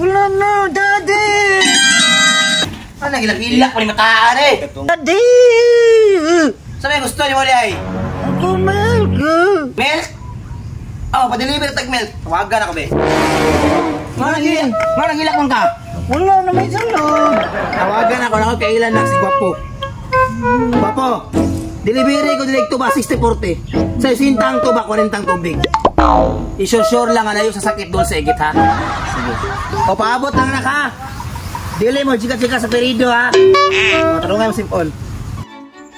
Wala na, Daddy! Ano, gilak-gilak pa ni mataan eh. Daddy! Saan may gusto niyo mo ay? Ako milk! Milk? Oh, pa-deliver tag-milk. Tawagan ako, be. Mana gilak mo ka? Wala na may salod! Tawagan ako na kailan na si Gwapo. Gwapo, delivery ko direkto ba 60-40? Sa sintang to ba 40 tubig? I-sure lang na sa sakit doon sa igit ha. Sige. O paabot lang na ka. Dili mo chika-chika sa perido ha. Matarungan mo simpon.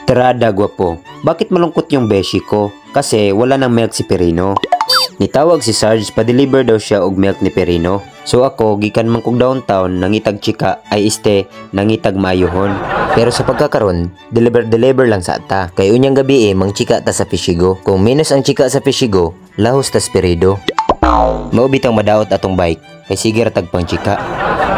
Tirada, Gwapo. Bakit malungkot yung beshi ko? Kasi wala nang milk si Perino. Nitawag si Sarge pa-deliver daw siya og milk ni Perino. So ako, gikan man kog downtown, nangitag chika ay iste, nangitag maayohon. Pero sa pagkakaroon, deliver lang sa ata. Kay unyang gabi mang chika ta sa Pishigo. Kung minus ang chika sa Pishigo, lahos ta Spirido. Maubitang madaot atong bike, kay sige ratag pang chika.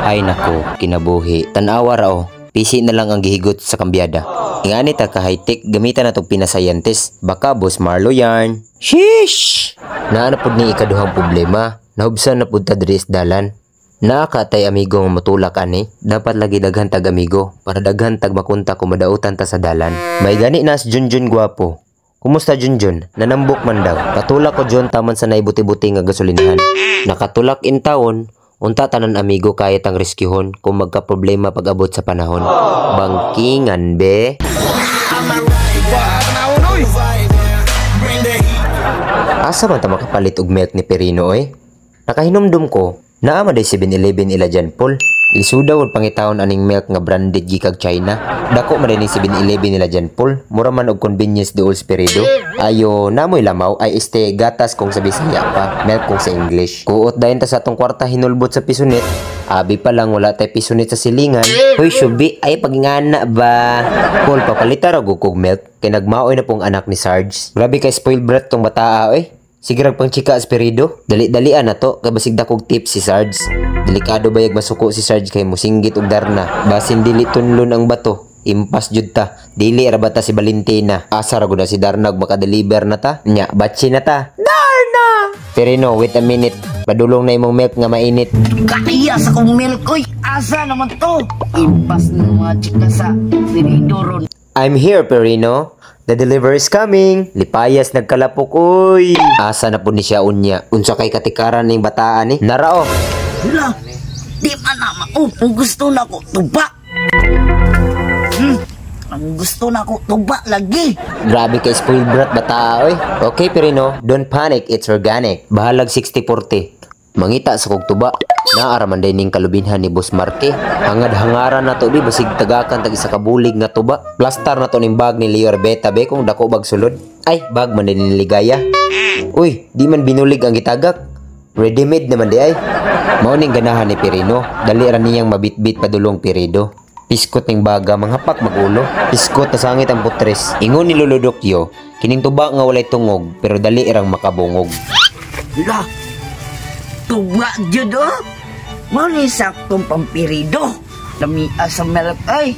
Ay nako, kinabuhi. Tanawa rao, PC na lang ang gihigot sa kambyada. Ingani ta ka high-tech, gamitan na itong pinascientist. Baka boss Marlo yarn. Sheesh! Naanapod ni ikaduhang problema. Nahubsan na pud ta diri sa dalan. Naakatay amigo nga matulak ani. Dapat lagi daghan tag amigo para daghan tag makunta kung madautan ta sa dalan. May gani nas Junjun Gwapo. Kumusta Junjun? Nanambok man daw. Patulak ko John taman sa naibuti-buti nga gasolinahan. Nakatulak in taon. Unta tanan amigo kaya tang reskyuhon kung magka-problema pag-abot sa panahon. Bangkingan be. Asa man ta makapalit og milk ni Perino oy? Nakahinumdum ko, naa man day 7-Eleven ila dyan Paul. Lisudaw og pangitawon aning milk nga branded gikag China. Dako man din 7-Eleven nila dyan Paul. Mura man og convenience di old Spirido. Ayo, namoy lamaw ay este gatas kung sa Bisaya pa, milk kung sa English. Kuot dayon ta sa atong kwarta hinulbot sa pisonit. Abi pa lang wala tay pisonit sa silingan. Hoy Shubi, ay pagingana ba? Paul papalita ra gug kog milk kay nagmaoy na pong anak ni Sarge. Grabe kay spoiled brat tong bataa oy. Sige rag pang chika Spirido. Dali-dalian na to kay basig dakog tip si Sarge. Delikado bayag masuko si Sarge kay musinggit og darna. Basin dili tunlon ang bato. Impas jud ta. Dili ra bata si Valentina. Asa ra gud si Darna og maka-deliver na ta. Nya, batsi na ta. Darna! Perino, wait a minute. Padulong na imong milk nga mainit. Kaya sa kong milk koy! Asa naman to? Impas ng mga chika sa Spirido. I'm here, Perino. The delivery is coming. Lipayas nagkalapok, uy. Asa na po ni siya unya. Unsa kay katikaran ning bataan ni? Narao. Wala! Di man na kung gusto na ko tuba! Ang gusto na ko tuba lagi! Grabe kay spoiled brat bata, oy. Okay, Perino. Don't panic. It's organic. Bahalag 60-40. Mangita sa kog tuba. Naaraman day ning kalubinhan ni Boss Marque. Hangad-hangaran na to di basig tagakan tag isa ka bulig nga tuba. Plastar na to ning bag ni Leo Arbeta be kung dako bag sulod. Ay, bag man din ni Ligaya. Uy, di man binulig ang gitagak. Ready-made naman di ay. Mao ning ganahan ni Perino. Dali ra niyang mabitbit padulong Perido. Piskot ning baga manghapak magulo. Piskot na sangit ang putres. Ingon ni Lolo Dokyo, kining tuba nga walay tungog pero dali irang makabungog. La! Tuba jud oh! Mao ni saktong pampirido. Lami sa milk ay.